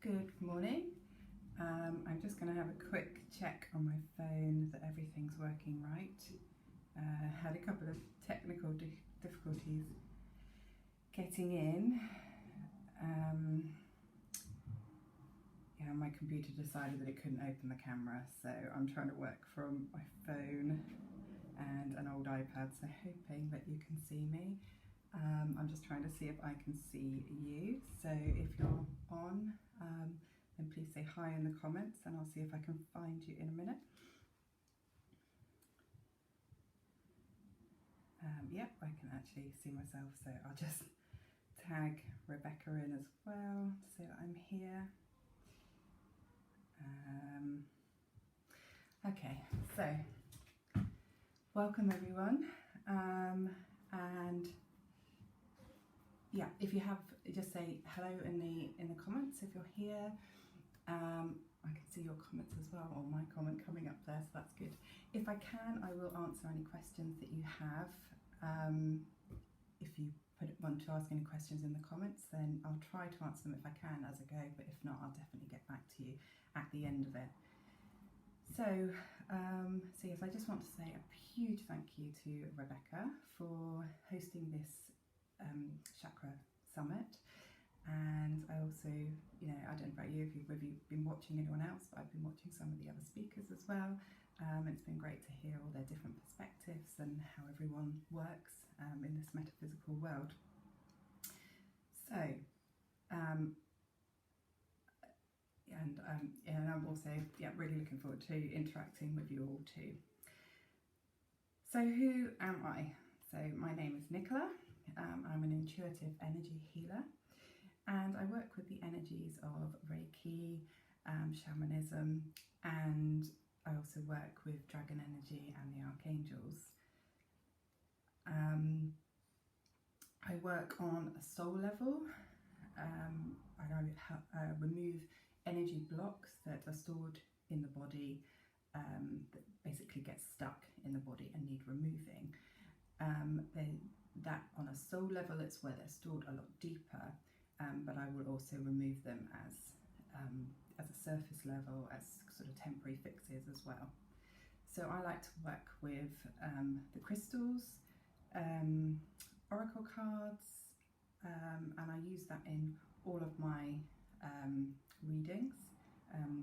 Good morning. I'm just going to have a quick check on my phone that everything's working right. Had a couple of technical difficulties getting in. My computer decided that it couldn't open the camera, so I'm trying to work from my phone and an old iPad, so hoping that you can see me. I'm just trying to see if I can see you, so if you're on, then please say hi in the comments and I'll see if I can find you in a minute. Yep, I can actually see myself, so I'll just tag Rebecca in as well so that I'm here. Okay, so welcome everyone, and yeah, if you have, just say hello in the comments if you're here. I can see your comments as well, or my comment coming up there, so that's good. If I can, I will answer any questions that you have. If you want to ask any questions in the comments, then I'll try to answer them if I can as I go, but if not, I'll definitely get back to you at the end of it. So yes, I just want to say a huge thank you to Rebecca for hosting this Chakra Summit, and I also, I don't know about you, if you've been watching anyone else, but I've been watching some of the other speakers as well. It's been great to hear all their different perspectives and how everyone works in this metaphysical world. So, and I'm also really looking forward to interacting with you all too. So who am I? So my name is Nicola. I'm an intuitive energy healer, and I work with the energies of Reiki, shamanism, and I also work with dragon energy and the archangels. I work on a soul level, and I remove energy blocks that are stored in the body, that basically get stuck in the body and need removing. That on a soul level, it's where they're stored a lot deeper, but I will also remove them as a surface level, as sort of temporary fixes as well. So I like to work with the crystals, oracle cards, and I use that in all of my readings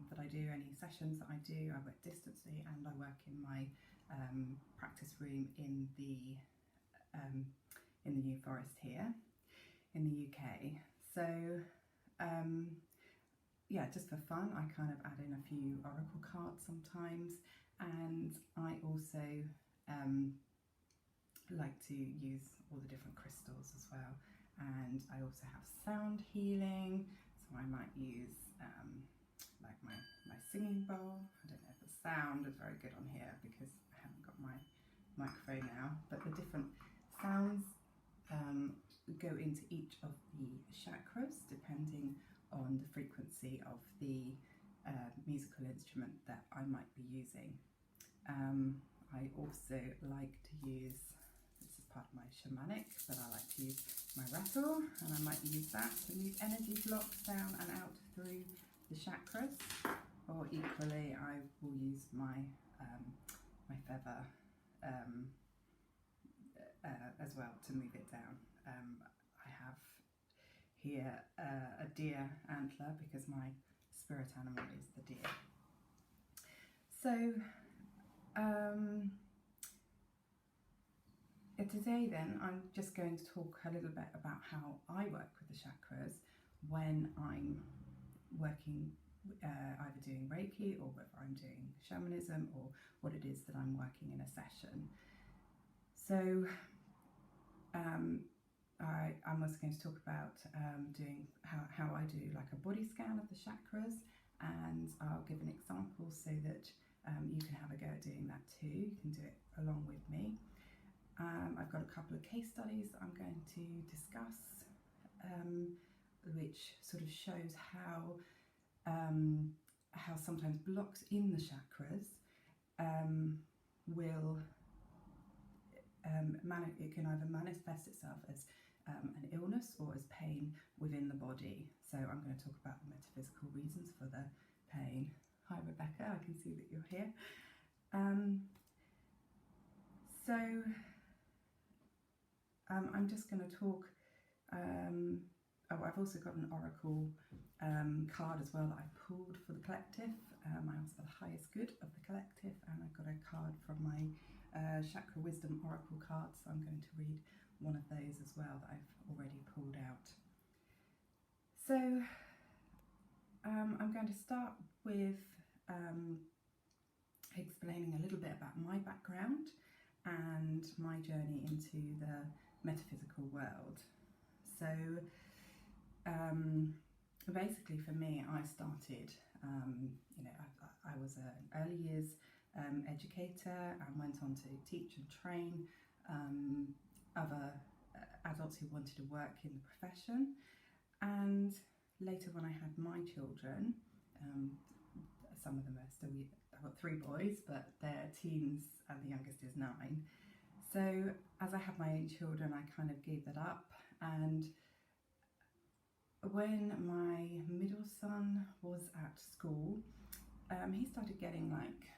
that I do, any sessions that I do. I work distantly and I work in my practice room in the New Forest here in the UK. So just for fun, I kind of add in a few oracle cards sometimes, and I also like to use all the different crystals as well. And I also have sound healing, so I might use like my singing bowl. I don't know if the sound is very good on here because I haven't got my microphone now, but the different sounds go into each of the chakras depending on the frequency of the musical instrument that I might be using. I also like to use, this is part of my shamanic, but I like to use my rattle, and I might use that to move energy blocks down and out through the chakras, or equally I will use my my feather as well to move it down. I have here a deer antler because my spirit animal is the deer. So today then I'm just going to talk a little bit about how I work with the chakras when I'm working, either doing Reiki or whether I'm doing shamanism or what it is that I'm working in a session. So I'm also going to talk about doing how I do like a body scan of the chakras, and I'll give an example so that you can have a go at doing that too. You can do it along with me. I've got a couple of case studies that I'm going to discuss, which sort of shows how sometimes blocks in the chakras will it can either manifest itself as an illness or as pain within the body. So I'm going to talk about the metaphysical reasons for the pain. Hi Rebecca, I can see that you're here. I'm just going to talk, I've also got an oracle card as well that I pulled for the collective. I asked for the highest good of the collective, and I've got a card from my Chakra Wisdom oracle card, so I'm going to read one of those as well that I've already pulled out. So I'm going to start with explaining a little bit about my background and my journey into the metaphysical world. So basically for me, I started, I was an early years educator and went on to teach and train other adults who wanted to work in the profession. And later when I had my children, some of them are still, I've got 3 boys, but they're teens and the youngest is 9. So as I had my own children, I kind of gave that up. And when my middle son was at school, he started getting like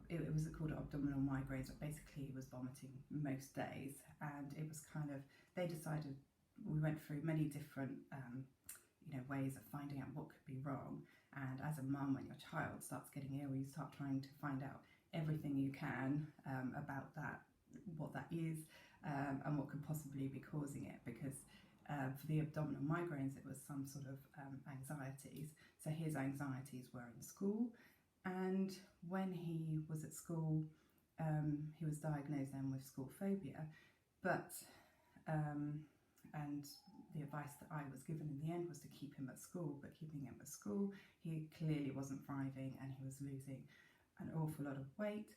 it was called abdominal migraines, but basically he was vomiting most days. And it was kind of, they decided, we went through many different ways of finding out what could be wrong. And as a mum, when your child starts getting ill, you start trying to find out everything you can about that, what that is, and what could possibly be causing it. Because for the abdominal migraines, it was some sort of anxieties. So his anxieties were in school, and when he was at school, he was diagnosed then with school phobia. But and the advice that I was given in the end was to keep him at school. But keeping him at school, he clearly wasn't thriving, and he was losing an awful lot of weight,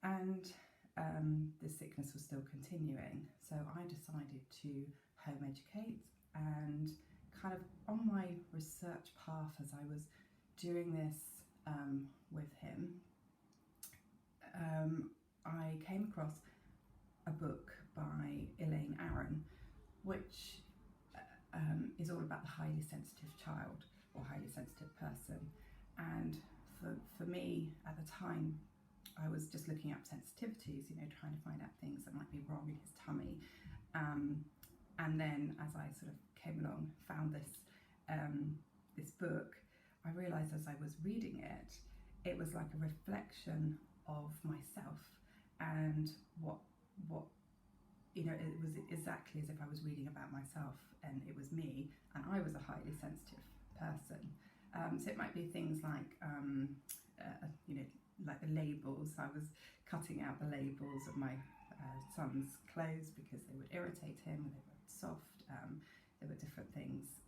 and the sickness was still continuing. So I decided to home educate, and kind of on my research path as I was doing this with him, I came across a book by Elaine Aron, which is all about the highly sensitive child or highly sensitive person. And for me at the time, I was just looking up sensitivities, trying to find out things that might be wrong in his tummy. And then as I sort of came along, found this this book, I realised as I was reading it, it was like a reflection of myself, and what it was exactly as if I was reading about myself, and it was me, and I was a highly sensitive person. So it might be things like like the labels. I was cutting out the labels of my son's clothes because they would irritate him, and they were soft. There were different things,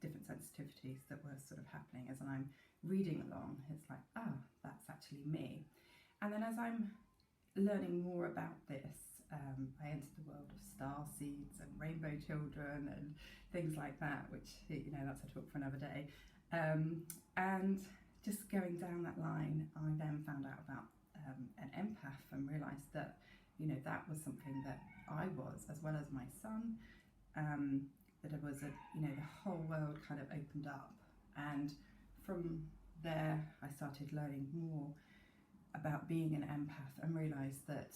different sensitivities that were sort of happening as I'm reading along. It's like, that's actually me. And then as I'm learning more about this, I entered the world of star seeds and rainbow children and things like that, which, that's a talk for another day. And just going down that line, I then found out about an empath and realised that, that was something that I was, as well as my son, that it was the whole world kind of opened up. And from there, I started learning more about being an empath and realised that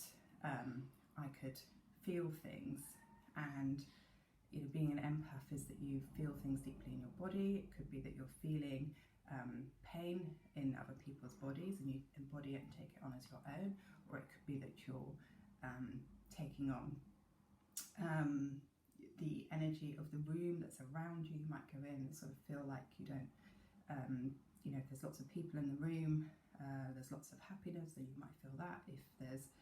I could feel things. And being an empath is that you feel things deeply in your body. It could be that you're feeling pain in other people's bodies and you embody it and take it on as your own, or it could be that you're taking on the energy of the room that's around you. You might go in and sort of feel like you don't, if there's lots of people in the room, there's lots of happiness, then you might feel that. If there's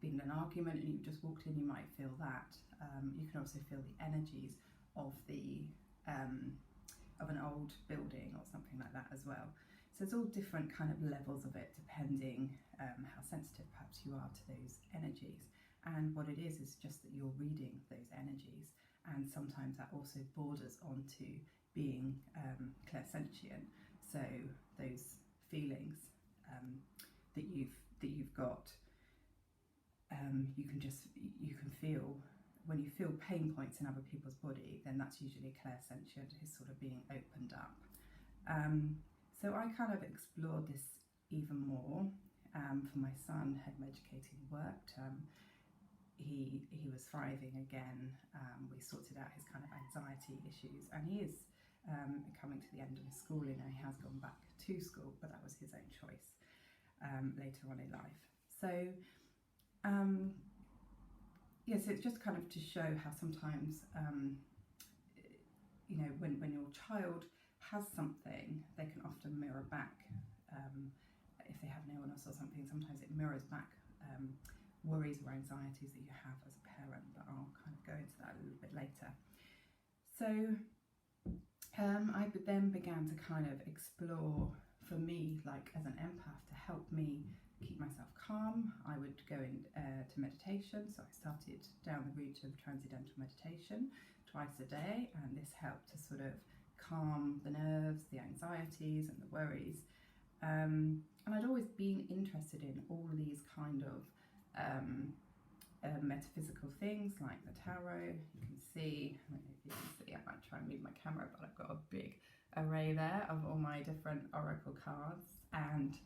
been an argument and you've just walked in, you might feel that. You can also feel the energies of of an old building or something like that as well. So it's all different kind of levels of it, depending how sensitive perhaps you are to those energies. And what it is just that you're reading those energies, and sometimes that also borders onto being clairsentient. So those feelings that you've got you can feel, when you feel pain points in other people's body, then that's usually clairsentient, is sort of being opened up. So I kind of explored this even more. For my son, home educating worked. He was thriving again. We sorted out his kind of anxiety issues, and he is coming to the end of his schooling. Now he has gone back to school, but that was his own choice later on in life. So yeah, so it's just kind of to show how sometimes you know, when your child has something, they can often mirror back. If they have an illness or something, sometimes it mirrors back worries or anxieties that you have as a parent, but I'll kind of go into that a little bit later. So I then began to kind of explore, for me, like as an empath, to help me keep myself calm. I would go to meditation, so I started down the route of transcendental meditation twice a day, and this helped to sort of calm the nerves, the anxieties and the worries. And I'd always been interested in all these kind of metaphysical things like the tarot. You can see, I don't know if you can see, I might try and move my camera, but I've got a big array there of all my different oracle cards and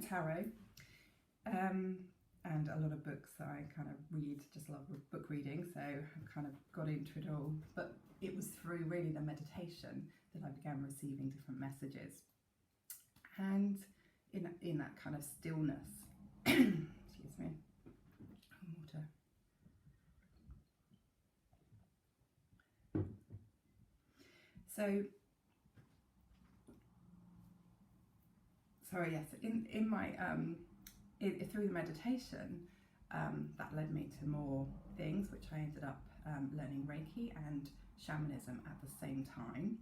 tarot, and a lot of books that I kind of read, just love book reading, so I kind of got into it all. But it was through really the meditation that I began receiving different messages, and in that kind of stillness excuse me, water. So sorry, yes, in my through the meditation, that led me to more things, which I ended up learning Reiki and shamanism at the same time,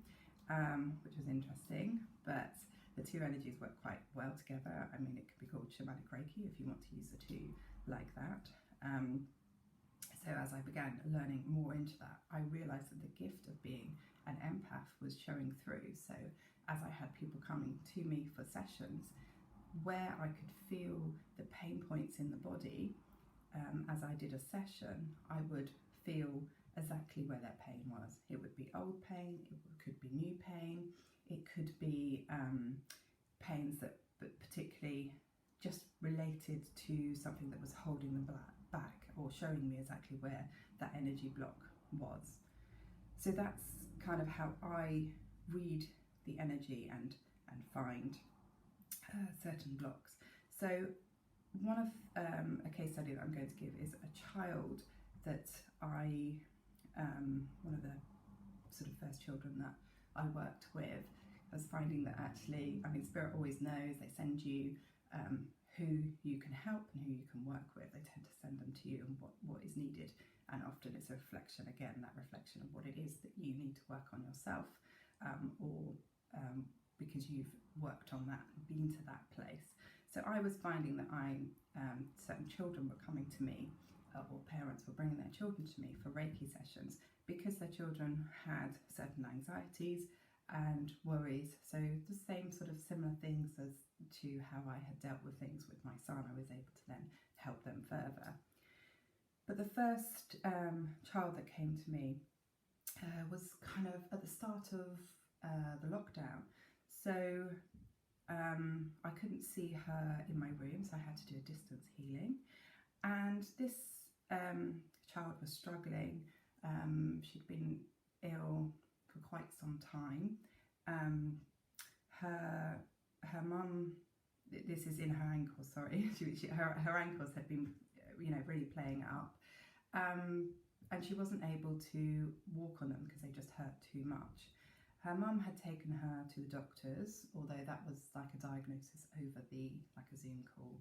which was interesting, but the two energies work quite well together. I mean, it could be called shamanic Reiki if you want to use the two like that. So as I began learning more into that, I realised that the gift of being an empath was showing through. So as I had people coming to me for sessions where I could feel the pain points in the body, as I did a session, I would feel exactly where their pain was. It would be old pain, it could be new pain, it could be pains that particularly just related to something that was holding them back or showing me exactly where that energy block was. So that's kind of how I read the energy and find certain blocks. So one of a case study that I'm going to give is a child that I, one of the sort of first children that I worked with, I was finding that actually, I mean, Spirit always knows, they send you who you can help and who you can work with. They tend to send them to you and what is needed, and often it's a reflection, again, that reflection of what it is that you need to work on yourself, or because you've worked on that and been to that place. So I was finding that certain children were coming to me, or parents were bringing their children to me for Reiki sessions because their children had certain anxieties and worries. So the same sort of similar things as to how I had dealt with things with my son, I was able to then help them further. But the first child that came to me was kind of at the start of the lockdown. So I couldn't see her in my room, so I had to do a distance healing. And this child was struggling. She'd been ill for quite some time. Her mum, this is in her ankles, sorry, her ankles had been, you know, really playing up. And she wasn't able to walk on them because they just hurt too much. Her mum had taken her to the doctors, although that was like a diagnosis over like a Zoom call,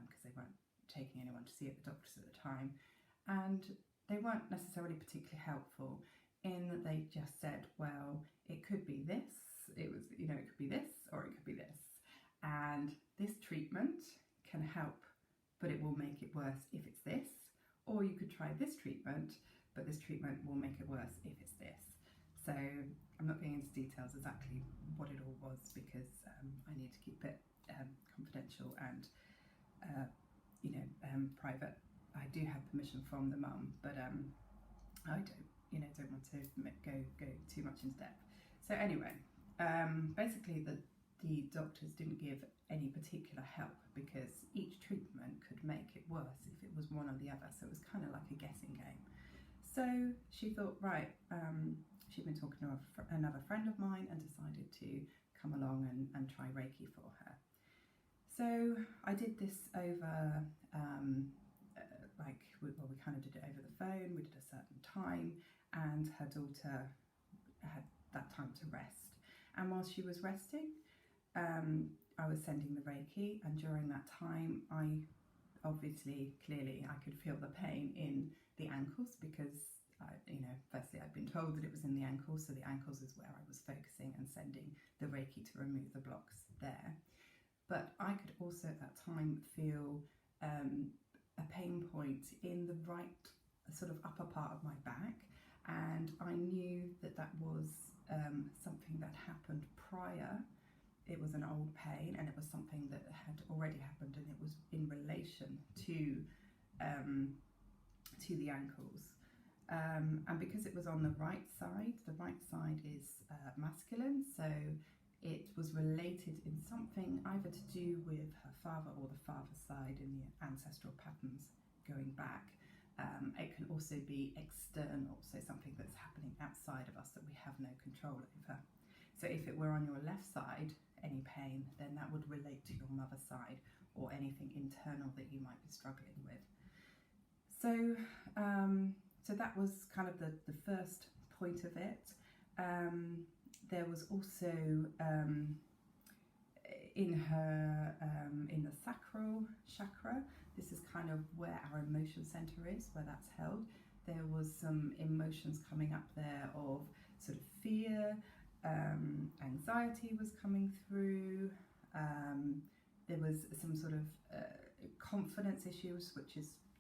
because they weren't taking anyone to see at the doctors at the time. And they weren't necessarily particularly helpful in that they just said, well, it could be this, it could be this, or it could be this. And this treatment can help, but it will make it worse if it's this. Or you could try this treatment, but this treatment will make it worse if it's this. So I'm not going into details exactly what it all was because I need to keep it confidential and private. I do have permission from the mum, but I don't want to go too much into depth. So anyway, basically the doctors didn't give any particular help because each treatment could make it worse if it was one or the other. So it was kind of like a guessing game. So she thought, right, she'd been talking to another friend of mine and decided to come along and try Reiki for her. So I did this over, we kind of did it over the phone. We did a certain time, and her daughter had that time to rest. And while she was resting, I was sending the Reiki, and during that time, clearly, I could feel the pain in the ankles because, firstly, I'd been told that it was in the ankles, so the ankles is where I was focusing and sending the Reiki to remove the blocks there. But I could also at that time feel a pain point in the right sort of upper part of my back, and I knew that was something that happened prior. It was an old pain, and it was something that had already happened, and it was in relation to the ankles. And because it was on the right side is masculine, so it was related in something either to do with her father or the father's side in the ancestral patterns going back. It can also be external, so something that's happening outside of us that we have no control over. So if it were on your left side, any pain, then that would relate to your mother's side or anything internal that you might be struggling with. So so that was kind of the first point of it. There was also in the sacral chakra, this is kind of where our emotion center is, where that's held. There was some emotions coming up there of sort of fear, anxiety was coming through. There was some sort of confidence issues,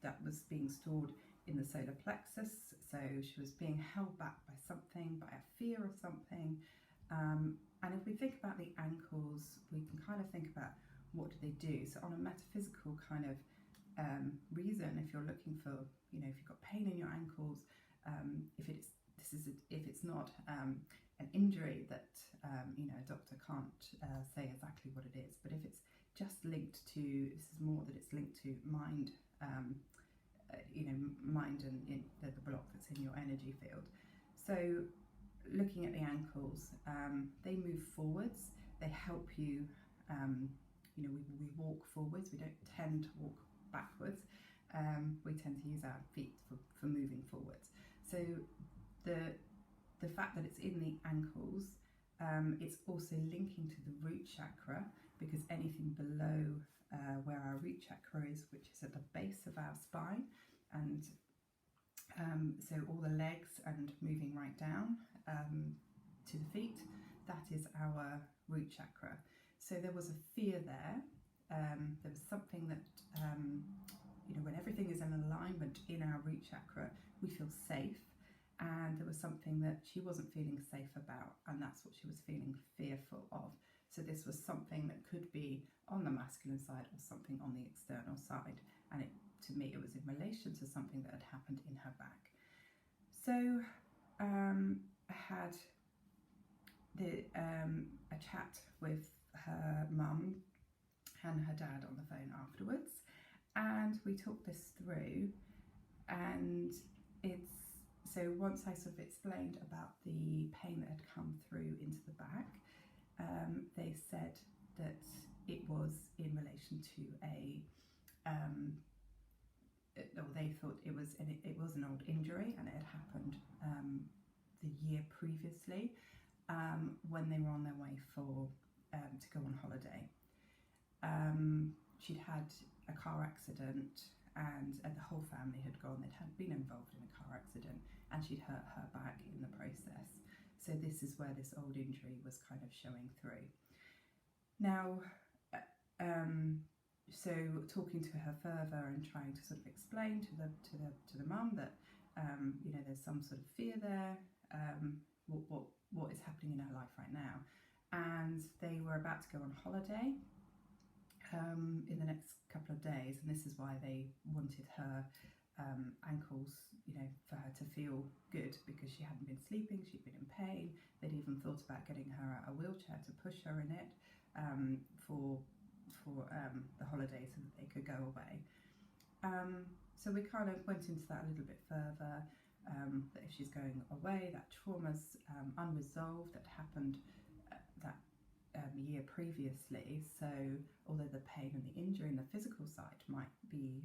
that was being stored in the solar plexus. So she was being held back by something, by a fear of something. And if we think about the ankles, we can kind of think about what do they do. So on a metaphysical kind of reason, if you're looking for, if you've got pain in your ankles, if it's not an injury that a doctor can't say exactly what it is, but if it's just linked to, this is more that it's linked to mind, mind and the block that's in your energy field. So looking at the ankles, they move forwards, they help you, we walk forwards, we don't tend to walk backwards, we tend to use our feet for moving forwards. So the fact that it's in the ankles, it's also linking to the root chakra, because anything below where our root chakra is, which is at the base of our spine, and so all the legs and moving right down to the feet, that is our root chakra. So there was a fear there. There was something that, when everything is in alignment in our root chakra, we feel safe. And there was something that she wasn't feeling safe about, and that's what she was feeling fearful of. So this was something that could be on the masculine side or something on the external side. And to me, it was in relation to something that had happened in her back. So I had a chat with her mum and her dad on the phone afterwards, and we talked this through. And so once I sort of explained about the pain that had come through into the back, they said that it was in relation to they thought it was an old injury, and it had happened the year previously when they were on their way to go on holiday. She'd had a car accident, and the whole family had gone. They'd been involved in a car accident, and she'd hurt her back in the process. So this is where this old injury was kind of showing through. Now, so talking to her further and trying to sort of explain to the mum that there's some sort of fear there. What is happening in her life right now? And they were about to go on holiday. in the next couple of days, and this is why they wanted her ankles, you know, for her to feel good, because she hadn't been sleeping, she'd been in pain. They'd even thought about getting her a wheelchair to push her in it for the holiday, so that they could go away. So we kind of went into that a little bit further, that if she's going away, that trauma's unresolved, that happened that year previously. So although the pain and the injury and the physical side might be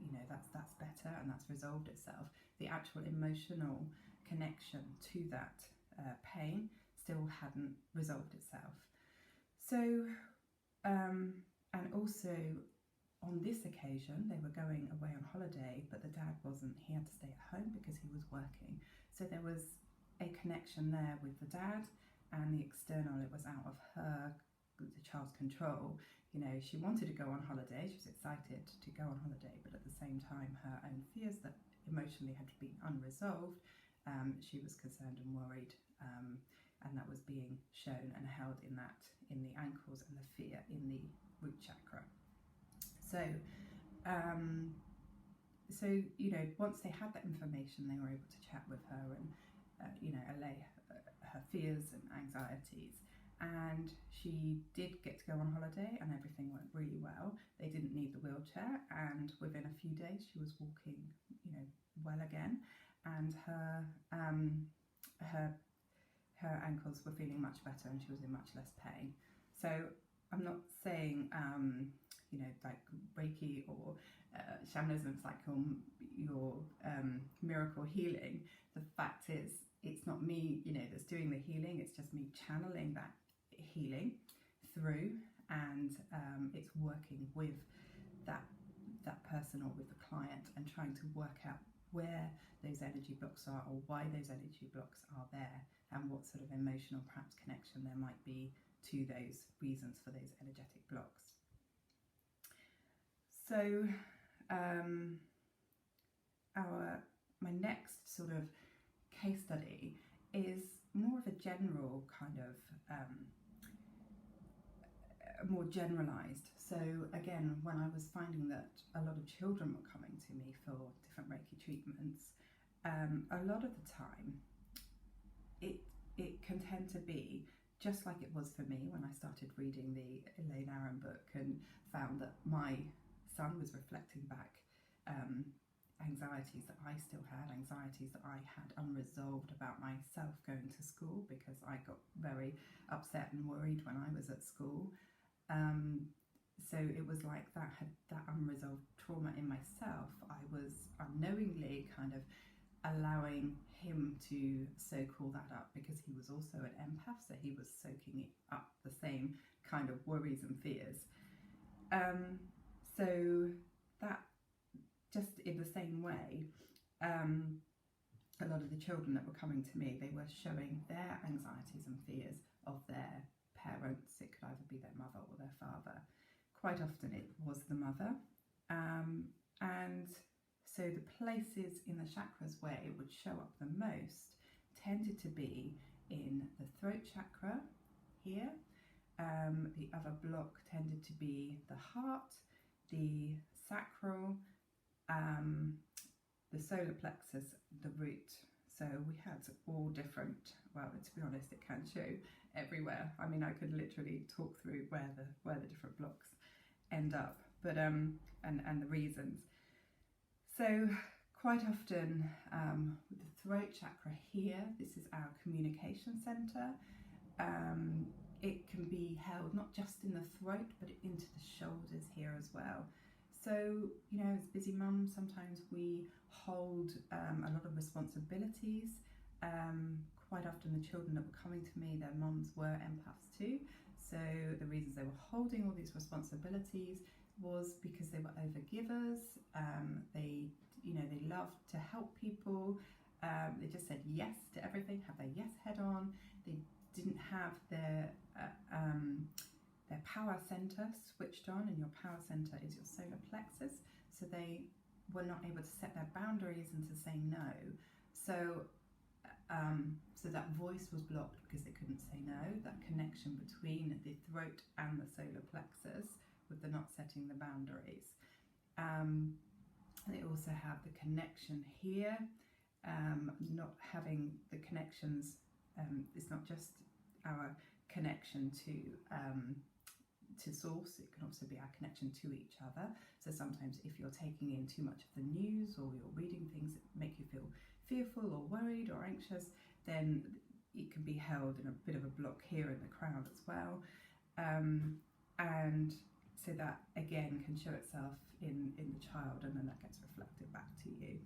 you know, that's better and that's resolved itself, the actual emotional connection to that pain still hadn't resolved itself. So and also on this occasion they were going away on holiday, but the dad wasn't. He had to stay at home because he was working. So there was a connection there with the dad, and the external, it was out of the child's control. You know, she wanted to go on holiday, she was excited to go on holiday, but at the same time her own fears that emotionally had been unresolved, she was concerned and worried, and that was being shown and held in the ankles, and the fear in the root chakra. So so you know, once they had that information, they were able to chat with her and you know, allay her fears and anxieties. And she did get to go on holiday, and everything went really well. They didn't need the wheelchair, and within a few days she was walking, you know, well again, and her ankles were feeling much better, and she was in much less pain. So I'm not saying you know, like Reiki or shamanism is like your miracle healing. The fact is, it's not me, you know, that's doing the healing. It's just me channeling that healing through, and it's working with that person or with the client, and trying to work out where those energy blocks are, or why those energy blocks are there, and what sort of emotional perhaps connection there might be to those reasons for those energetic blocks. So my next sort of case study is more of a general kind of more generalized. So again, when I was finding that a lot of children were coming to me for different Reiki treatments, a lot of the time it can tend to be just like it was for me when I started reading the Elaine Aron book, and found that my son was reflecting back anxieties that I still had, anxieties that I had unresolved about myself going to school, because I got very upset and worried when I was at school. So it was like that unresolved trauma in myself. I was unknowingly kind of allowing him to soak all that up, because he was also an empath, so he was soaking up the same kind of worries and fears. So that, just in the same way, a lot of the children that were coming to me, they were showing their anxieties and fears of their parents. It could either be their mother or their father. Quite often it was the mother. And so the places in the chakras where it would show up the most tended to be in the throat chakra here. The other block tended to be the heart, the sacral, the solar plexus, the root. So we had all different, well, to be honest, it can show everywhere. I mean, I could literally talk through where the different blocks end up, but and the reasons. So quite often with the throat chakra here, this is our communication center. It can be held not just in the throat, but into the shoulders here as well. So, you know, as busy mums, sometimes we hold a lot of responsibilities. Quite often the children that were coming to me, their mums were empaths too. So the reasons they were holding all these responsibilities was because they were overgivers. They loved to help people. They just said yes to everything, had their yes head on. They didn't have their power center switched on, and your power center is your solar plexus. So they were not able to set their boundaries and to say no. So So that voice was blocked because they couldn't say no. That connection between the throat and the solar plexus, with the not setting the boundaries. They also have the connection here, not having the connections. It's not just our connection to source, it can also be our connection to each other. So sometimes if you're taking in too much of the news, or you're reading things that make you feel fearful or worried or anxious, then it can be held in a bit of a block here in the crown as well. And so that again can show itself in the child, and then that gets reflected back to you.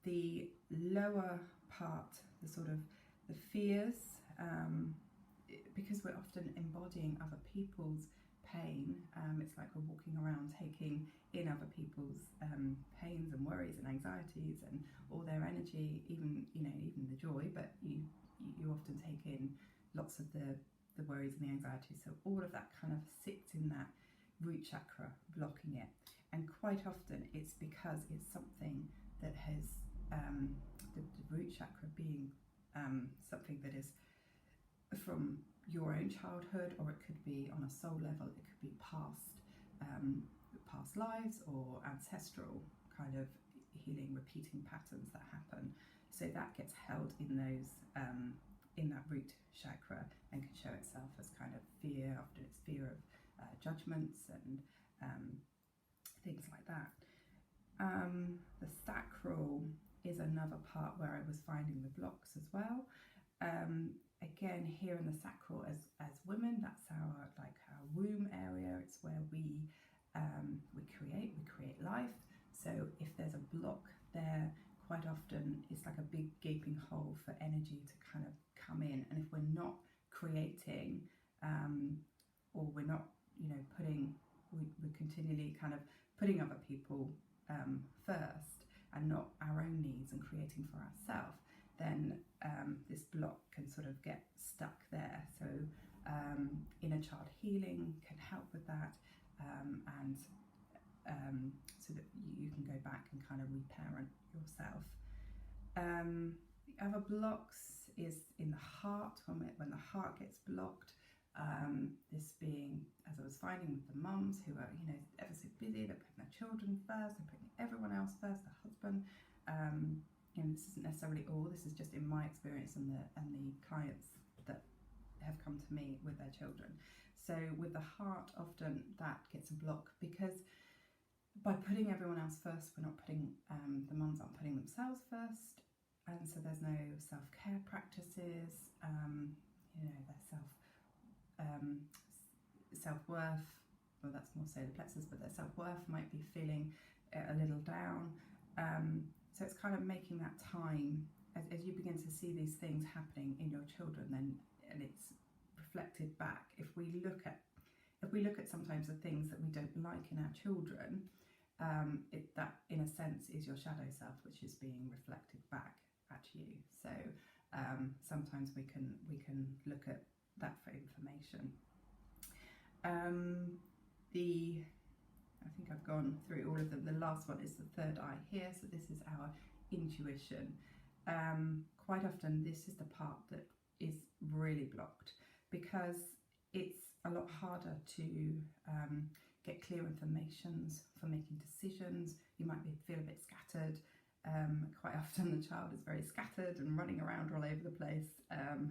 The lower part, the sort of the fears, because we're often embodying other people's pain, it's like we're walking around taking in other people's pains and worries and anxieties and all their energy, even the joy, but you often take in lots of the worries and the anxieties. So all of that kind of sits in that root chakra, blocking it. And quite often it's because it's something that has the root chakra being something that is from your own childhood, or it could be on a soul level, it could be past lives or ancestral kind of healing, repeating patterns that happen. So that gets held in those in that root chakra, and can show itself as kind of fear. Often it's fear of judgments and things like that. The sacral is another part where I was finding the blocks as well. Again, here in the sacral, as women, that's our womb area. It's where we create life. So if there's a block there, quite often it's like a big gaping hole for energy to kind of come in. And if we're not creating, or we're not, we're continually kind of putting other people first and not our own needs and creating for ourselves, then this block can sort of get stuck there. So inner child healing can help with that, and so that you can go back and kind of reparent yourself. The other blocks is in the heart, when the heart gets blocked. This being, as I was finding with the mums who are, ever so busy, they're putting their children first, they're putting everyone else first, the husband. This isn't necessarily all, this is just in my experience and the clients that have come to me with their children. So with the heart, often that gets a block because by putting everyone else first, we're not putting, the mums aren't putting themselves first, and so there's no self-care practices, their self-worth, well, that's more solar plexus, but their self-worth might be feeling a little down. So it's kind of making that time, as you begin to see these things happening in your children, then, and it's reflected back. If we look at sometimes the things that we don't like in our children, that in a sense is your shadow self, which is being reflected back at you. So sometimes we can look at that for information. I think I've gone through all of them. The last one is the third eye here. So this is our intuition. Quite often this is the part that is really blocked because it's a lot harder to get clear informations for making decisions. You might feel a bit scattered. Quite often the child is very scattered and running around all over the place,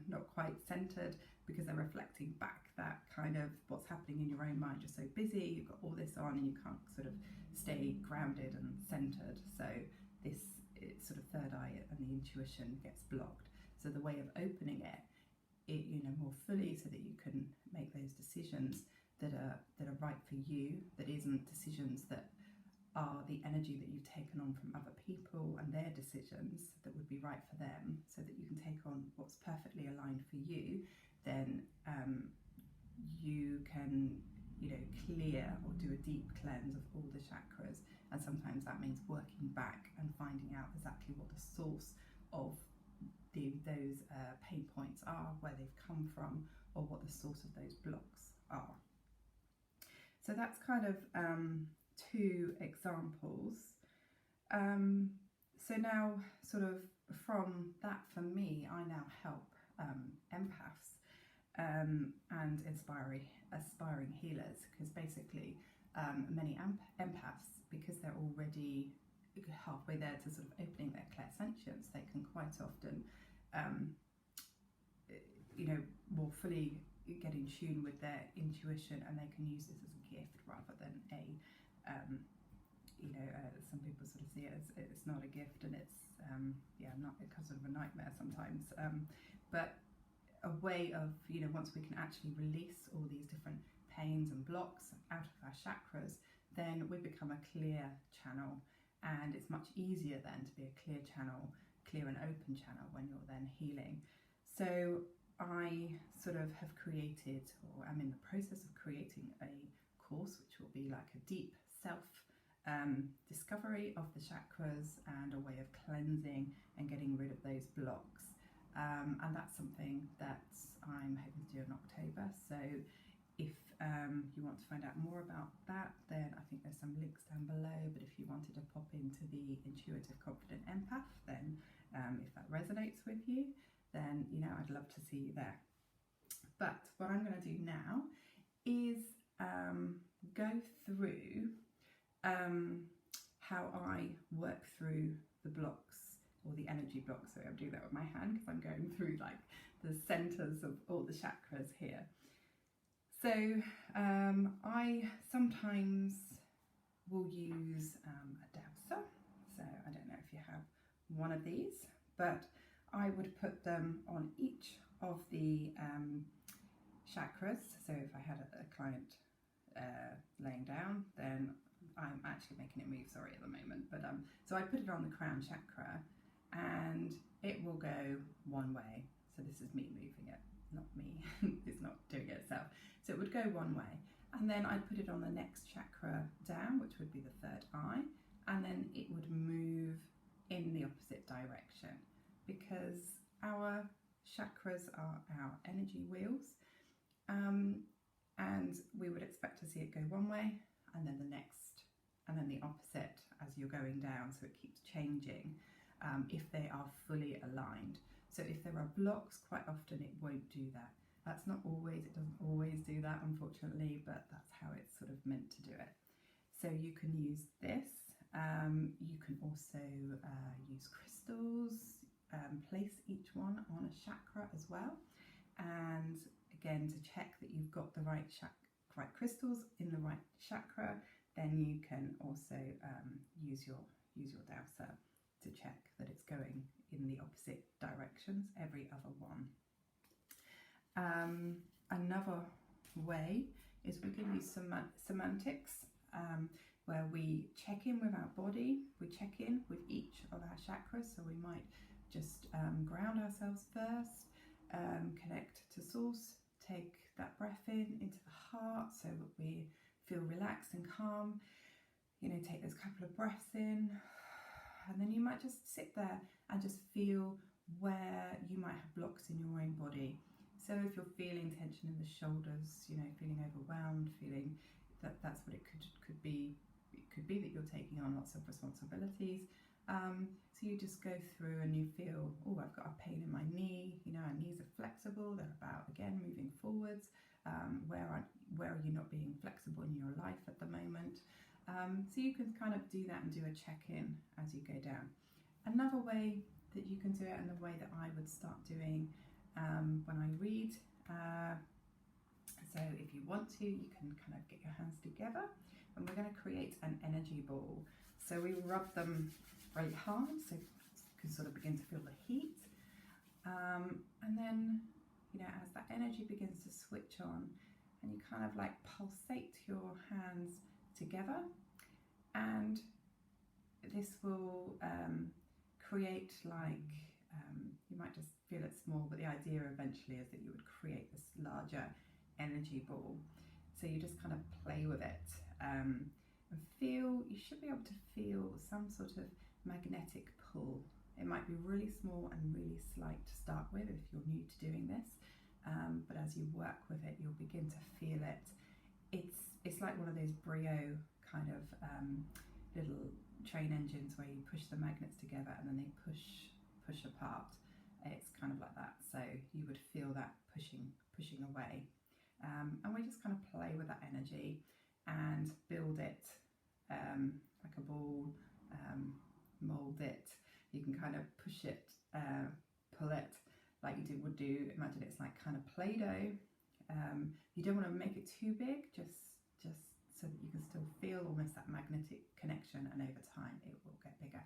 not quite centered, because they're reflecting back that kind of what's happening in your own mind. You're so busy, you've got all this on, and you can't sort of stay grounded and centered. So this sort of third eye and the intuition gets blocked. So the way of opening it more fully, so that you can make those decisions that are right for you, that isn't decisions that are the energy that you've taken on from other people and their decisions that would be right for them, so that you can take on what's perfectly aligned for you. Then you can clear or do a deep cleanse of all the chakras, and sometimes that means working back and finding out exactly what the source of those pain points are, where they've come from, or what the source of those blocks are. So that's kind of two examples. So now, sort of from that, for me, I now help empaths and aspiring healers, because basically many empaths, because they're already halfway there to sort of opening their clairsentience, they can quite often more fully get in tune with their intuition, and they can use this as a gift rather than some people sort of see it as it's not a gift, and it's not because of a nightmare sometimes, but a way of, once we can actually release all these different pains and blocks out of our chakras, then we become a clear channel, and it's much easier then to be a clear and open channel when you're then healing. So I sort of have created, or I'm in the process of creating, a course which will be like a deep self discovery of the chakras and a way of cleansing and getting rid of those blocks. And that's something that I'm hoping to do in October. So if you want to find out more about that, then I think there's some links down below. But if you wanted to pop into the Intuitive Confident Empath, then if that resonates with you, then I'd love to see you there. But what I'm going to do now is go through how I work through the blocks, or the energy blocks. So I'm doing that with my hand because I'm going through like the centers of all the chakras here. So I sometimes will use a dowser. So I don't know if you have one of these, but I would put them on each of the chakras. So if I had a client laying down, then I'm actually making it move, sorry, at the moment, but so I put it on the crown chakra, and it will go one way. So this is me moving it, not me. It's not doing it itself. So it would go one way, and then I'd put it on the next chakra down, which would be the third eye, and then it would move in the opposite direction, because our chakras are our energy wheels, and we would expect to see it go one way and then the next and then the opposite as you're going down, so it keeps changing if they are fully aligned. So if there are blocks, quite often it won't do that. That's not always, it doesn't always do that, unfortunately, but that's how it's sort of meant to do it. So you can use this, you can also use crystals, place each one on a chakra as well, and again, to check that you've got the right crystals in the right chakra, then you can also use your dowser to check that it's going in the opposite directions, every other one. Another way is we can use semantics, where we check in with our body, we check in with each of our chakras. So we might just ground ourselves first, connect to source, take that breath in into the heart so that we feel relaxed and calm. Take those couple of breaths in, and then you might just sit there and just feel where you might have blocks in your own body. So if you're feeling tension in the shoulders, feeling overwhelmed, feeling that's what it could be. It could be that you're taking on lots of responsibilities. So you just go through and you feel, oh, I've got a pain in my knee. Our knees are flexible. They're about, again, moving forwards. Where are you not being flexible in your life at the moment? So you can kind of do that and do a check-in as you go down. Another way that you can do it, and the way that I would start doing when I read, so if you want to, you can kind of get your hands together, and we're going to create an energy ball. So we rub them very hard so you can sort of begin to feel the heat, and then as that energy begins to switch on, and you kind of like pulsate your hands together, and this will create like, you might just feel it small, but the idea eventually is that you would create this larger energy ball. So you just kind of play with it, and feel, you should be able to feel some sort of magnetic pull. It might be really small and really slight to start with if you're new to doing this, but as you work with it, you'll begin to feel it. It's like one of those brio kind of little train engines where you push the magnets together and then they push apart. It's kind of like that, so you would feel that pushing away, and we just kind of play with that energy and build it like a ball, mold it. You can kind of push it, pull it like you would do. Imagine it's like kind of Play-Doh. You don't want to make it too big, just so that you can still feel almost that magnetic connection, and over time it will get bigger.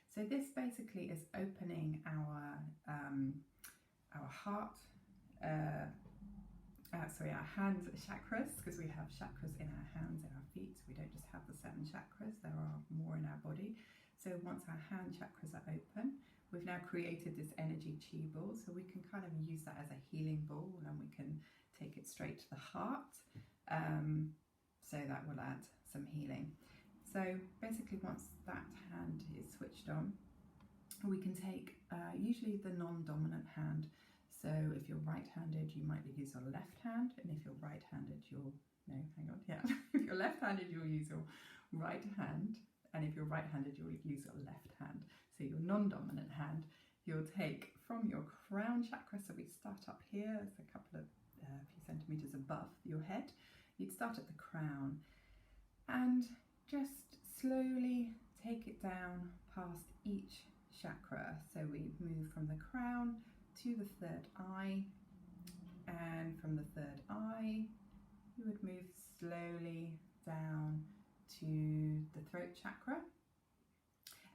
So this basically is opening our heart, our hand chakras, because we have chakras in our hands and our feet. So we don't just have the 7 chakras, there are more in our body. So once our hand chakras are open, we've now created this energy chi ball, so we can kind of use that as a healing ball, and we can take it straight to the heart. So that will add some healing. So basically once that hand is switched on, we can take usually the non-dominant hand. So if you're right-handed, you might use your left hand, and if you're right-handed, if you're left-handed, you'll use your right hand, and if you're right-handed, you'll use your left hand. So your non-dominant hand, you'll take from your crown chakra. So we start up here, it's a couple of few centimeters above your head. You'd start at the crown and just slowly take it down past each chakra. So we move from the crown to the 3rd eye, and from the 3rd eye you would move slowly down to the throat chakra.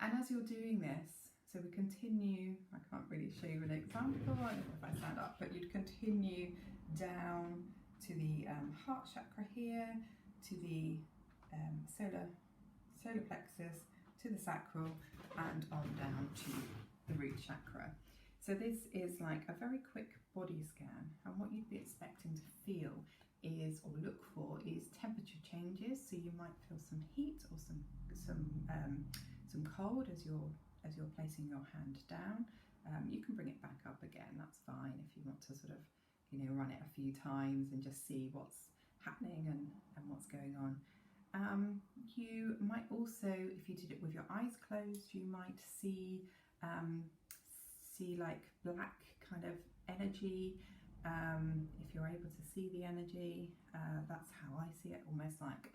And as you're doing this, so we continue, I can't really show you an example, I don't know if I stand up, but you'd continue down to the heart chakra here, to the solar plexus, to the sacral, and on down to the root chakra. So this is like a very quick body scan, and what you'd be expecting to feel is, or look for, is temperature changes. So you might feel some heat or some cold as you're placing your hand down. You can bring it back up again, that's fine, if you want to sort of run it a few times and just see what's happening and what's going on. You might also, if you did it with your eyes closed, you might see like black kind of energy. If you're able to see the energy, that's how I see it, almost like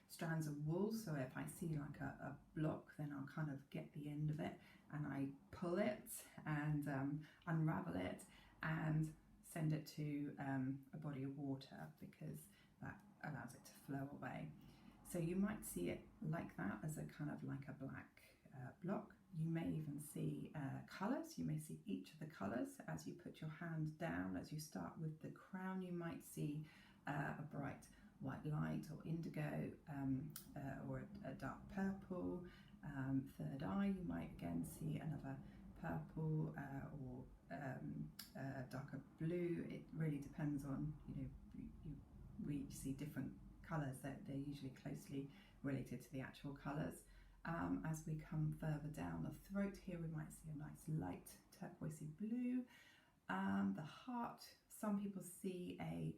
strands of wool. So if I see like a block, then I'll kind of get the end of it and I pull it and unravel it and send it to a body of water, because that allows it to flow away. So you might see it like that, as a kind of like a black block. You may even see colours. You may see each of the colours as you put your hand down. As you start with the crown, you might see a bright white light or indigo, or a dark purple. 3rd eye, you might again see another purple or darker blue. It really depends on, we see different colours, that they're usually closely related to the actual colours. As we come further down the throat here, we might see a nice light turquoisey blue. The heart, some people see a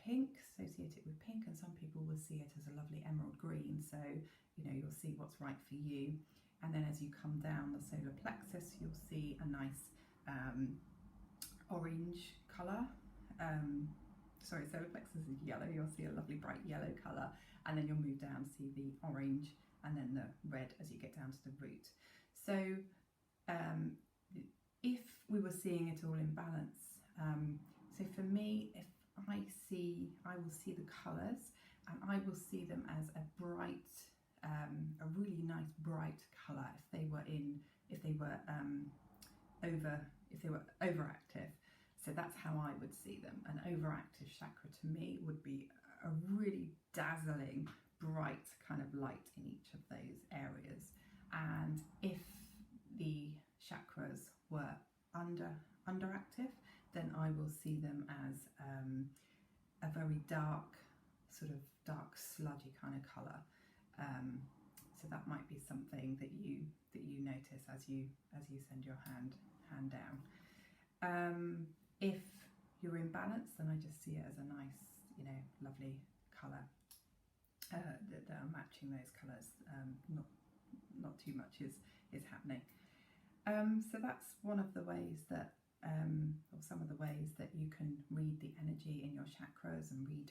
pink, associate it with pink, and some people will see it as a lovely emerald green. So you'll see what's right for you. And then as you come down the solar plexus, you'll see a nice orange colour. Solar plexus is yellow, you'll see a lovely bright yellow colour, and then you'll move down, see the orange, and then the red as you get down to the root. So if we were seeing it all in balance, so for me, if I will see the colours, and I will see them as a bright, a really nice bright colour. If they were overactive. So that's how I would see them. An overactive chakra to me would be a really dazzling, bright kind of light in each of those areas. And if the chakras were underactive, then I will see them as a very dark, sort of dark sludgy kind of colour. So that might be something that you notice as you send your hand down. If you're in balance, then I just see it as a nice, lovely colour that are matching those colours, not too much is happening. So that's one of the ways that, or some of the ways that you can read the energy in your chakras and read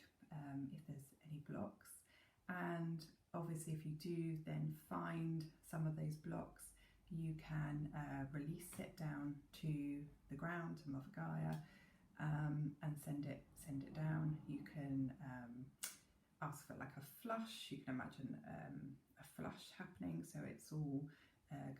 if there's any blocks. And obviously if you do then find some of those blocks, you can release it down to the ground, to Mother Gaia, and send it down. You can ask for like a flush. You can imagine a flush happening, so it's all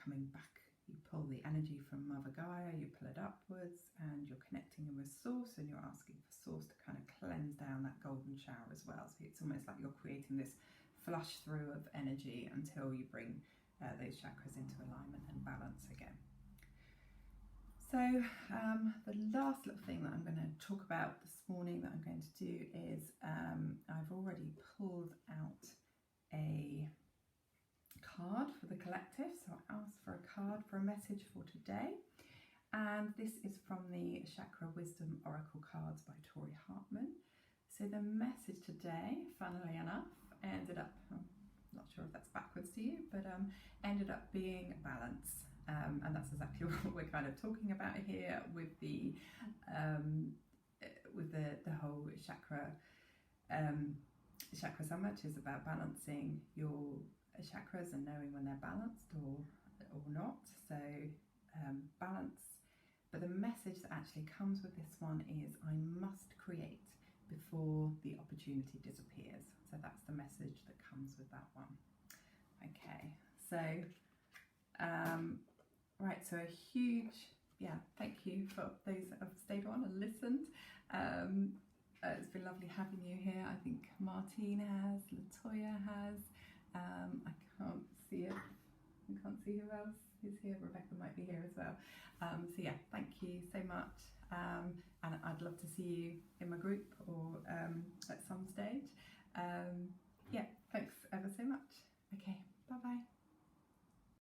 coming back. You pull the energy from Mother Gaia, you pull it upwards, and you're connecting in with Source, and you're asking for Source to kind of cleanse down that golden shower as well. So it's almost like you're creating this flush through of energy until you bring those chakras into alignment and balance again. So the last little thing that I'm going to talk about this morning that I'm going to do is I've already pulled out a card for the collective. So I asked for a card for a message for today. And this is from the Chakra Wisdom Oracle cards by Tori Hartman. So the message today, funnily enough, ended up, I'm not sure if that's backwards to you, but ended up being balance. And that's exactly what we're kind of talking about here with the whole Chakra Summit is about balancing your chakras and knowing when they're balanced or not. So balance. But the message that actually comes with this one is I must create before the opportunity disappears. So that's the message that comes with that one. Okay, so right, so a huge thank you for those that have stayed on and listened. It's been lovely having you here. I think Martine has, Latoya has, I can't see it. I can't see who else is here. Rebecca might be here as well. So yeah, thank you so much. And I'd love to see you in my group or at some stage. Yeah, thanks ever so much. Okay, bye-bye.